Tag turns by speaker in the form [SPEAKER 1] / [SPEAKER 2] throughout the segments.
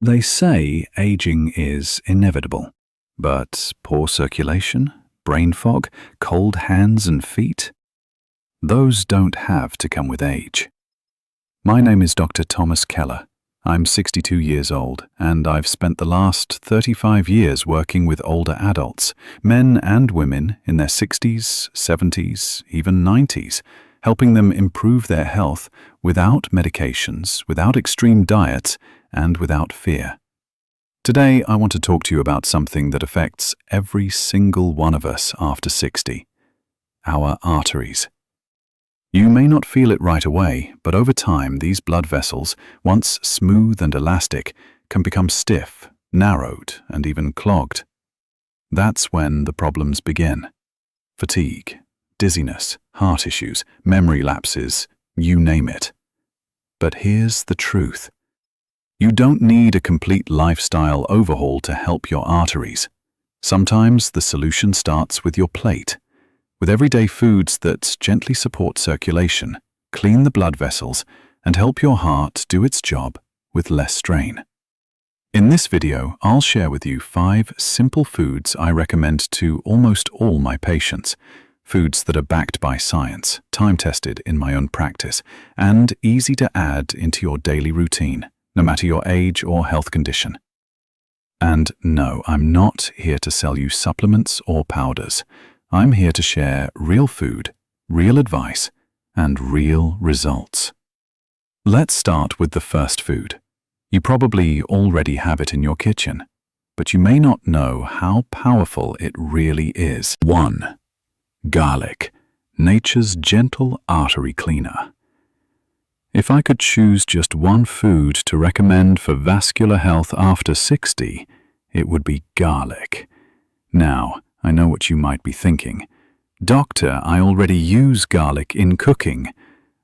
[SPEAKER 1] They say aging is inevitable, but poor circulation, brain fog, cold hands and feet, those don't have to come with age. My name is Dr. Thomas Koehler. I'm 62 years old, and I've spent the last 35 years working with older adults, men and women in their 60s, 70s, even 90s, helping them improve their health without medications, without extreme diets, and without fear. Today, I want to talk to you about something that affects every single one of us after 60, our arteries. You may not feel it right away, but over time, these blood vessels, once smooth and elastic, can become stiff, narrowed, and even clogged. That's when the problems begin. Fatigue, dizziness, heart issues, memory lapses, you name it. But here's the truth. You don't need a complete lifestyle overhaul to help your arteries. Sometimes the solution starts with your plate, with everyday foods that gently support circulation, clean the blood vessels, and help your heart do its job with less strain. In this video, I'll share with you 5 simple foods I recommend to almost all my patients, foods that are backed by science, time-tested in my own practice, and easy to add into your daily routine, no matter your age or health condition. And no, I'm not here to sell you supplements or powders. I'm here to share real food, real advice, and real results. Let's start with the first food. You probably already have it in your kitchen, but you may not know how powerful it really is. 1. Garlic, nature's gentle artery cleaner. If I could choose just one food to recommend for vascular health after 60, it would be garlic. Now, I know what you might be thinking. Doctor, I already use garlic in cooking.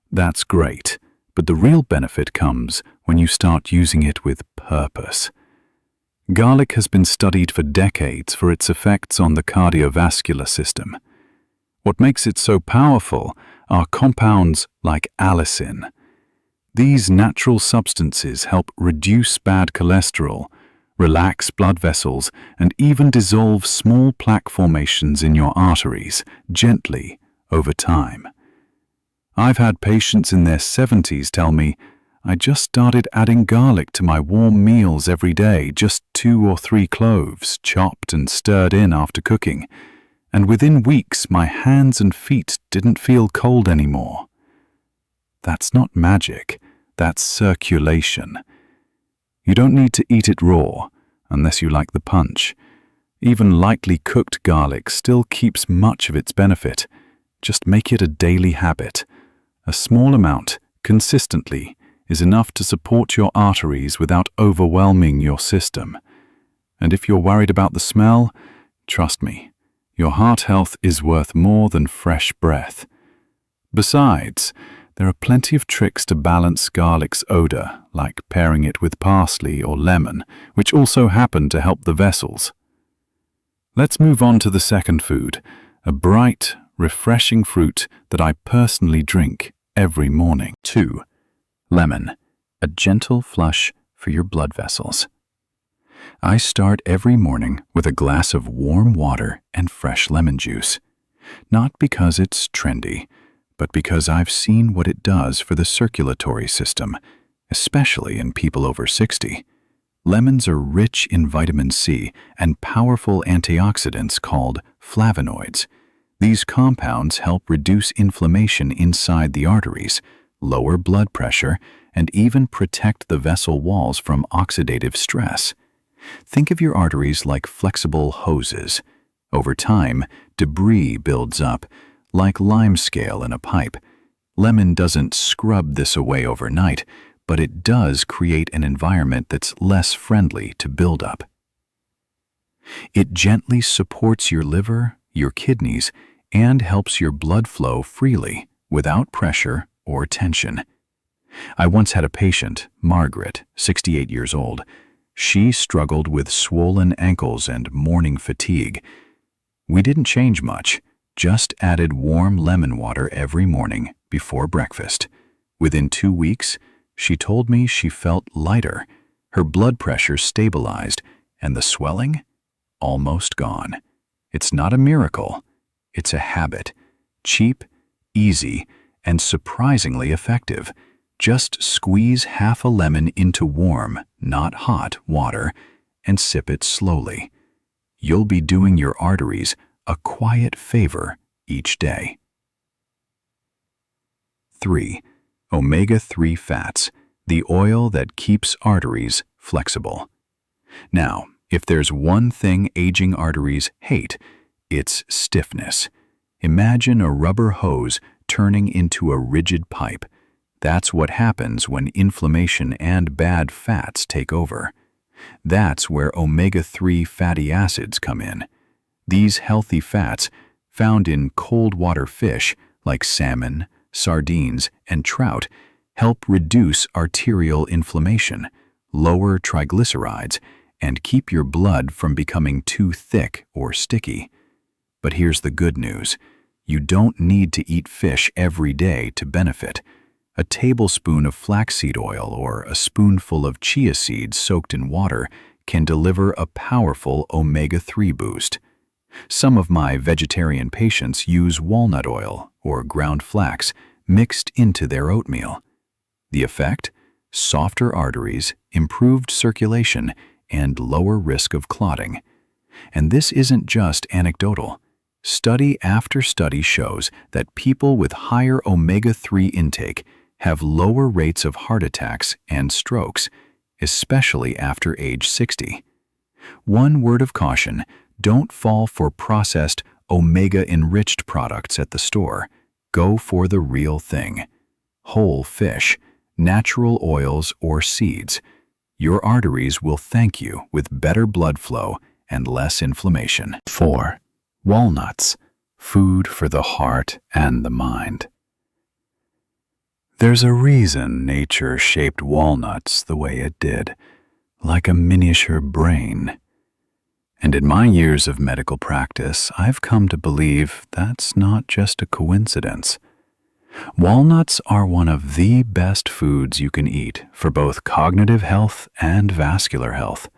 [SPEAKER 1] That's great, but the real benefit comes when you start using it with purpose. Garlic has been studied for decades for its effects on the cardiovascular system. What makes it so powerful are compounds like allicin. These natural substances help reduce bad cholesterol, relax blood vessels, and even dissolve small plaque formations in your arteries gently over time. I've had patients in their 70s tell me, I just started adding garlic to my warm meals every day, just 2 or 3 cloves, chopped and stirred in after cooking, and within weeks my hands and feet didn't feel cold anymore. That's not magic, that's circulation. You don't need to eat it raw, unless you like the punch. Even lightly cooked garlic still keeps much of its benefit. Just make it a daily habit. A small amount, consistently, is enough to support your arteries without overwhelming your system. And if you're worried about the smell, trust me, your heart health is worth more than fresh breath. Besides, there are plenty of tricks to balance garlic's odor, like pairing it with parsley or lemon, which also happen to help the vessels. Let's move on to the second food, a bright, refreshing fruit that I personally drink every morning. 2. Lemon, a gentle flush for your blood vessels. I start every morning with a glass of warm water and fresh lemon juice. Not because it's trendy, but because I've seen what it does for the circulatory system, especially in people over 60. Lemons are rich in vitamin C and powerful antioxidants called flavonoids. These compounds help reduce inflammation inside the arteries, lower blood pressure, and even protect the vessel walls from oxidative stress. Think of your arteries like flexible hoses. Over time, debris builds up, like limescale in a pipe. Lemon doesn't scrub this away overnight, but it does create an environment that's less friendly to buildup. It gently supports your liver, your kidneys, and helps your blood flow freely without pressure or tension. I once had a patient, Margaret, 68 years old. She struggled with swollen ankles and morning fatigue. We didn't change much, just added warm lemon water every morning before breakfast. Within 2 weeks, she told me she felt lighter. Her blood pressure stabilized, and the swelling? Almost gone. It's not a miracle. It's a habit. Cheap, easy, and surprisingly effective. Just squeeze half a lemon into warm, not hot, water and sip it slowly. You'll be doing your arteries a quiet favor each day. 3. Omega-3 fats, the oil that keeps arteries flexible. Now, if there's one thing aging arteries hate, it's stiffness. Imagine a rubber hose turning into a rigid pipe. That's what happens when inflammation and bad fats take over. That's where omega-3 fatty acids come in. These healthy fats, found in cold water fish like salmon, sardines, and trout, help reduce arterial inflammation, lower triglycerides, and keep your blood from becoming too thick or sticky. But here's the good news. You don't need to eat fish every day to benefit. A tablespoon of flaxseed oil or a spoonful of chia seeds soaked in water can deliver a powerful omega-3 boost. Some of my vegetarian patients use walnut oil or ground flax mixed into their oatmeal. The effect? Softer arteries, improved circulation, and lower risk of clotting. And this isn't just anecdotal. Study after study shows that people with higher omega-3 intake have lower rates of heart attacks and strokes, especially after age 60. One word of caution: don't fall for processed, omega-enriched products at the store. Go for the real thing. Whole fish, natural oils, or seeds. Your arteries will thank you with better blood flow and less inflammation. 4. Walnuts, food for the heart and the mind. There's a reason nature shaped walnuts the way it did, like a miniature brain. And in my years of medical practice, I've come to believe that's not just a coincidence. Walnuts are one of the best foods you can eat for both cognitive health and vascular health.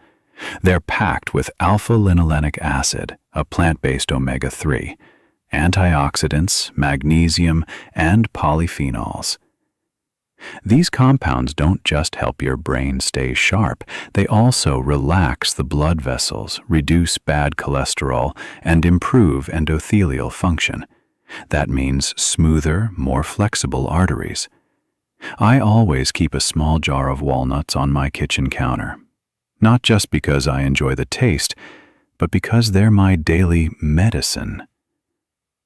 [SPEAKER 1] They're packed with alpha-linolenic acid, a plant-based omega-3, antioxidants, magnesium, and polyphenols. These compounds don't just help your brain stay sharp, they also relax the blood vessels, reduce bad cholesterol, and improve endothelial function. That means smoother, more flexible arteries. I always keep a small jar of walnuts on my kitchen counter, not just because I enjoy the taste, but because they're my daily medicine.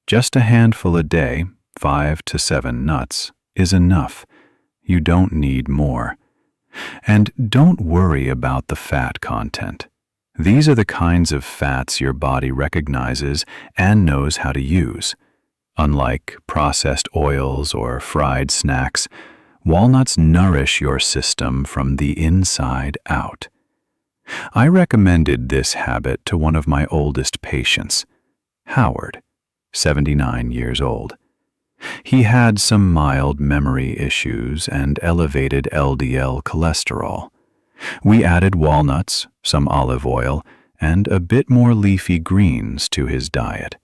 [SPEAKER 1] Just a handful a day, 5 to 7 nuts, is enough. You don't need more. And don't worry about the fat content. These are the kinds of fats your body recognizes and knows how to use. Unlike processed oils or fried snacks, walnuts nourish your system from the inside out. I recommended this habit to one of my oldest patients, Howard, 79 years old. He had some mild memory issues and elevated LDL cholesterol. We added walnuts, some olive oil, and a bit more leafy greens to his diet.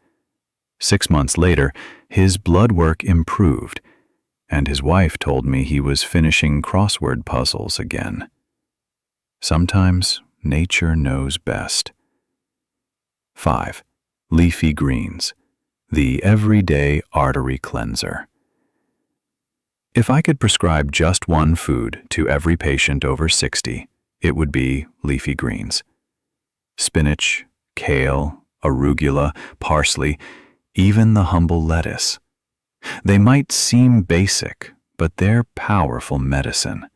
[SPEAKER 1] 6 months later, his blood work improved, and his wife told me he was finishing crossword puzzles again. Sometimes nature knows best. 5. Leafy greens, the everyday artery cleanser. If I could prescribe just one food to every patient over 60, it would be leafy greens. Spinach, kale, arugula, parsley, even the humble lettuce. They might seem basic, but they're powerful medicine.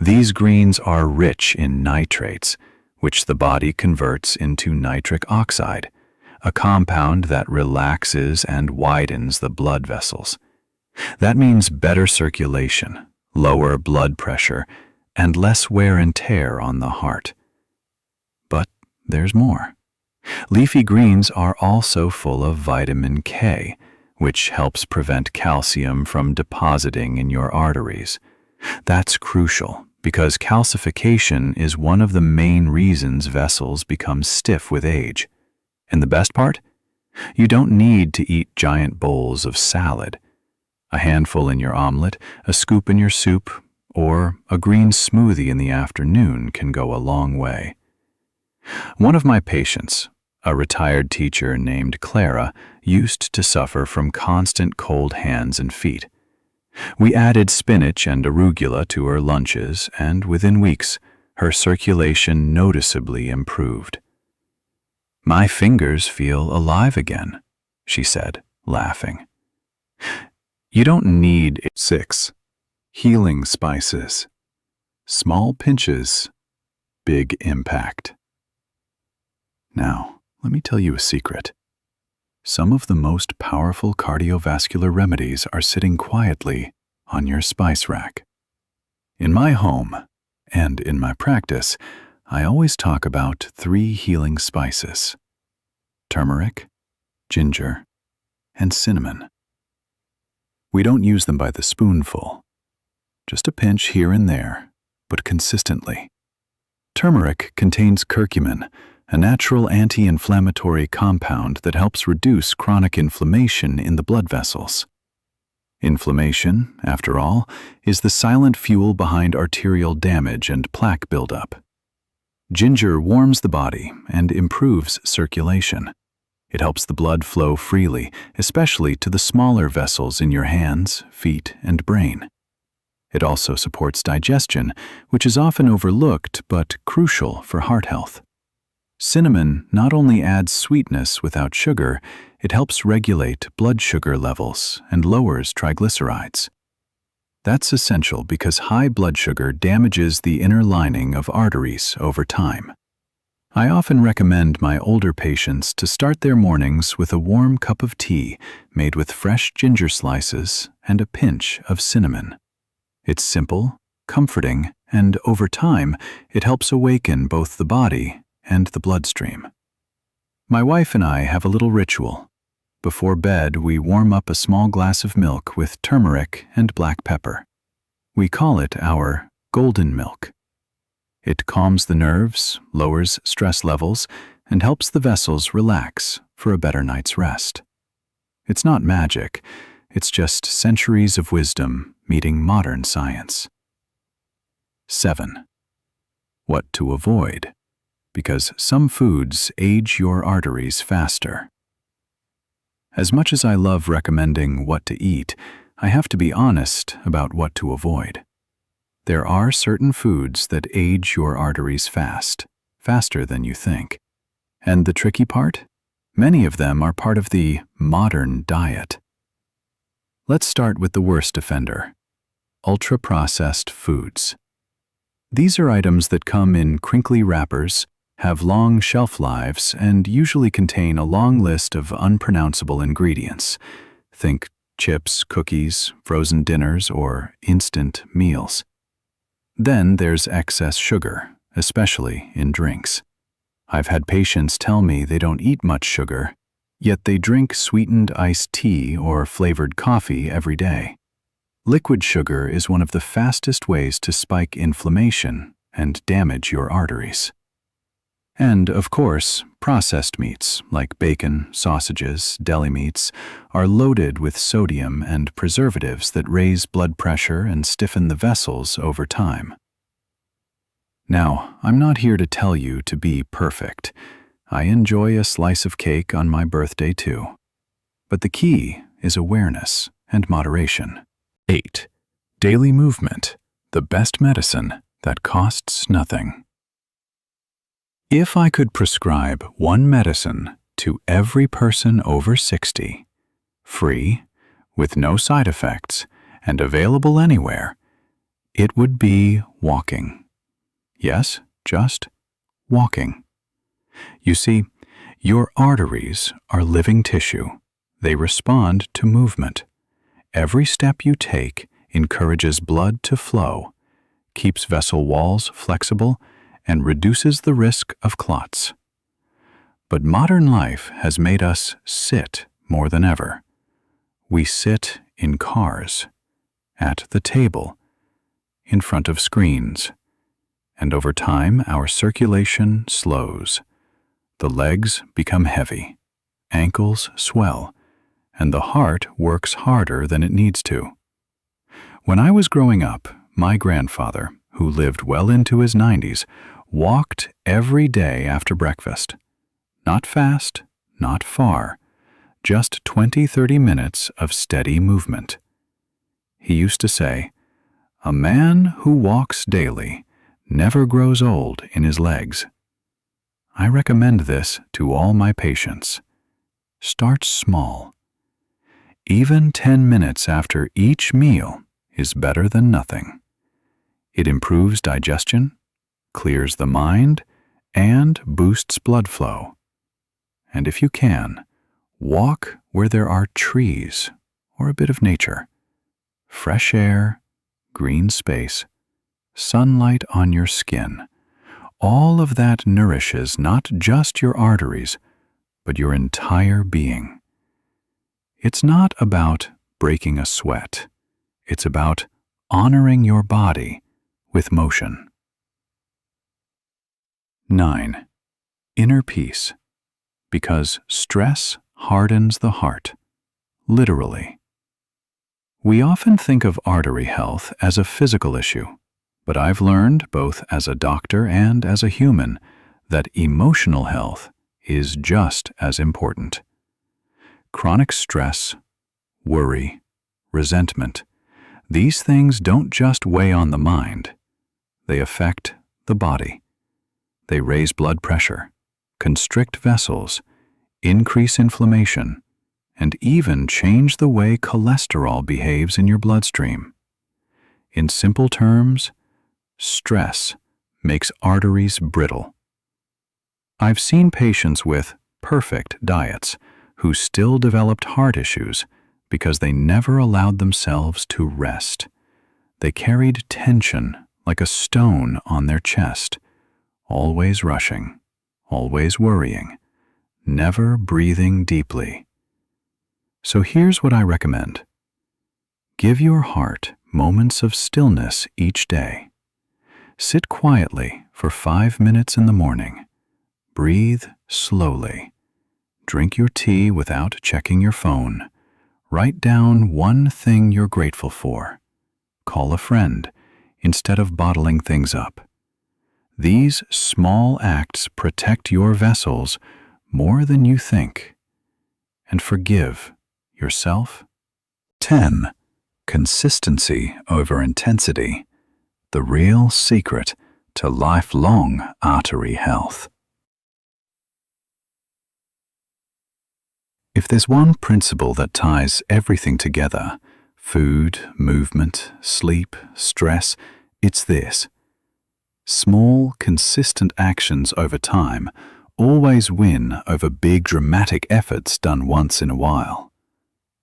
[SPEAKER 1] These greens are rich in nitrates, which the body converts into nitric oxide, a compound that relaxes and widens the blood vessels. That means better circulation, lower blood pressure, and less wear and tear on the heart. But there's more. Leafy greens are also full of vitamin K, which helps prevent calcium from depositing in your arteries. That's crucial because calcification is one of the main reasons vessels become stiff with age. And the best part? You don't need to eat giant bowls of salad. A handful in your omelet, a scoop in your soup, or a green smoothie in the afternoon can go a long way. One of my patients, a retired teacher named Clara, used to suffer from constant cold hands and feet. We added spinach and arugula to her lunches, and within weeks, her circulation noticeably improved. "My fingers feel alive again," she said, laughing. You don't need 6 healing spices. Small pinches, big impact. Now, let me tell you a secret. Some of the most powerful cardiovascular remedies are sitting quietly on your spice rack. In my home and in my practice, I always talk about 3 healing spices: turmeric, ginger, and cinnamon. We don't use them by the spoonful, just a pinch here and there, but consistently. Turmeric contains curcumin, a natural anti-inflammatory compound that helps reduce chronic inflammation in the blood vessels. Inflammation, after all, is the silent fuel behind arterial damage and plaque buildup. Ginger warms the body and improves circulation. It helps the blood flow freely, especially to the smaller vessels in your hands, feet, and brain. It also supports digestion, which is often overlooked but crucial for heart health. Cinnamon not only adds sweetness without sugar, it helps regulate blood sugar levels and lowers triglycerides. That's essential because high blood sugar damages the inner lining of arteries over time. I often recommend my older patients to start their mornings with a warm cup of tea made with fresh ginger slices and a pinch of cinnamon. It's simple, comforting, and over time, it helps awaken both the body and the bloodstream. My wife and I have a little ritual. Before bed, we warm up a small glass of milk with turmeric and black pepper. We call it our golden milk. It calms the nerves, lowers stress levels, and helps the vessels relax for a better night's rest. It's not magic, it's just centuries of wisdom meeting modern science. 7. What to avoid, because some foods age your arteries faster. As much as I love recommending what to eat, I have to be honest about what to avoid. There are certain foods that age your arteries faster than you think. And the tricky part? Many of them are part of the modern diet. Let's start with the worst offender: ultra-processed foods. These are items that come in crinkly wrappers, have long shelf lives, and usually contain a long list of unpronounceable ingredients. Think chips, cookies, frozen dinners, or instant meals. Then there's excess sugar, especially in drinks. I've had patients tell me they don't eat much sugar, yet they drink sweetened iced tea or flavored coffee every day. Liquid sugar is one of the fastest ways to spike inflammation and damage your arteries. And, of course, processed meats like bacon, sausages, deli meats are loaded with sodium and preservatives that raise blood pressure and stiffen the vessels over time. Now, I'm not here to tell you to be perfect. I enjoy a slice of cake on my birthday too. But the key is awareness and moderation. 8. Daily movement, the best medicine that costs nothing. If I could prescribe one medicine to every person over 60, free, with no side effects, and available anywhere, it would be walking. Yes, just walking. You see, your arteries are living tissue. They respond to movement. Every step you take encourages blood to flow, keeps vessel walls flexible, and reduces the risk of clots. But modern life has made us sit more than ever. We sit in cars, at the table, in front of screens. And over time, our circulation slows. The legs become heavy, ankles swell, and the heart works harder than it needs to. When I was growing up, my grandfather, who lived well into his 90s, walked every day after breakfast. Not fast, not far, just 20-30 minutes of steady movement. He used to say, "A man who walks daily never grows old in his legs." I recommend this to all my patients. Start small. Even 10 minutes after each meal is better than nothing. It improves digestion, clears the mind, and boosts blood flow. And if you can, walk where there are trees or a bit of nature. Fresh air, green space, sunlight on your skin. All of that nourishes not just your arteries, but your entire being. It's not about breaking a sweat. It's about honoring your body with motion. 9. Inner peace. Because stress hardens the heart, literally. We often think of artery health as a physical issue, but I've learned, both as a doctor and as a human, that emotional health is just as important. Chronic stress, worry, resentment, these things don't just weigh on the mind. They affect the body. They raise blood pressure, constrict vessels, increase inflammation, and even change the way cholesterol behaves in your bloodstream. In simple terms, stress makes arteries brittle. I've seen patients with perfect diets who still developed heart issues because they never allowed themselves to rest. They carried tension like a stone on their chest, always rushing, always worrying, never breathing deeply. So here's what I recommend. Give your heart moments of stillness each day. Sit quietly for 5 minutes in the morning. Breathe slowly. Drink your tea without checking your phone. Write down one thing you're grateful for. Call a friend instead of bottling things up. These small acts protect your vessels more than you think. And forgive yourself. 10. Consistency over intensity. The real secret to lifelong artery health. If there's one principle that ties everything together, food, movement, sleep, stress, it's this. Small, consistent actions over time always win over big, dramatic efforts done once in a while.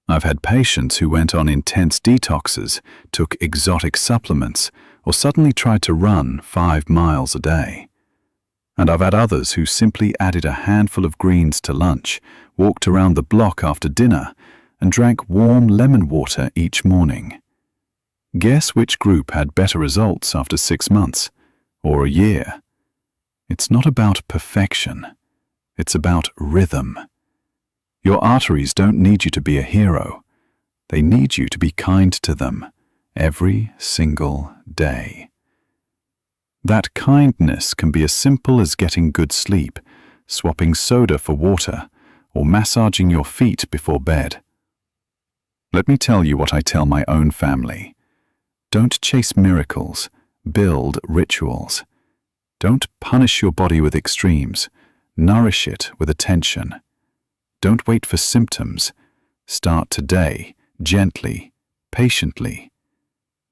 [SPEAKER 1] I've had patients who went on intense detoxes, took exotic supplements, or suddenly tried to run 5 miles a day. And I've had others who simply added a handful of greens to lunch, walked around the block after dinner, and drank warm lemon water each morning. Guess which group had better results after 6 months, or a year? It's not about perfection. It's about rhythm. Your arteries don't need you to be a hero. They need you to be kind to them every single day. That kindness can be as simple as getting good sleep, swapping soda for water, or massaging your feet before bed. Let me tell you what I tell my own family. Don't chase miracles, build rituals. Don't punish your body with extremes, nourish it with attention. Don't wait for symptoms. Start today, gently, patiently.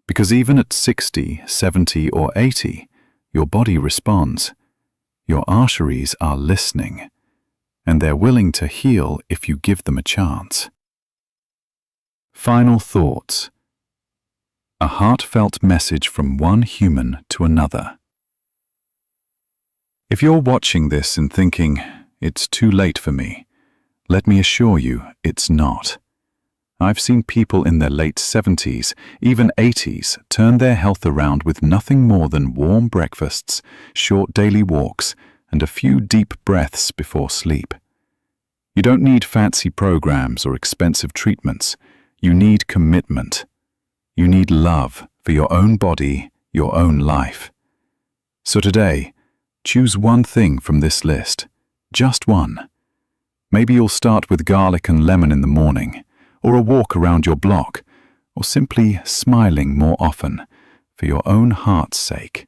[SPEAKER 1] Because even at 60, 70, or 80, your body responds. Your arteries are listening, and they're willing to heal if you give them a chance. Final thoughts. A heartfelt message from one human to another. If you're watching this and thinking, it's too late for me, let me assure you it's not. I've seen people in their late 70s, even 80s, turn their health around with nothing more than warm breakfasts, short daily walks, and a few deep breaths before sleep. You don't need fancy programs or expensive treatments. You need commitment. You need love for your own body, your own life. So today, choose one thing from this list. Just one. Maybe you'll start with garlic and lemon in the morning, or a walk around your block, or simply smiling more often for your own heart's sake.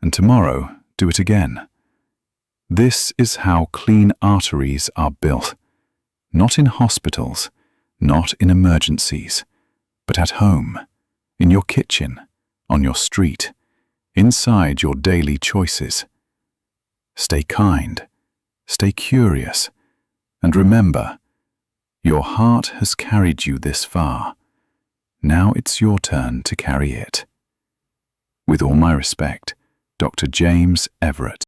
[SPEAKER 1] And tomorrow, do it again. This is how clean arteries are built. Not in hospitals, not in emergencies, but at home, in your kitchen, on your street, inside your daily choices. Stay kind, stay curious, and remember, your heart has carried you this far. Now it's your turn to carry it. With all my respect, Dr. James Everett.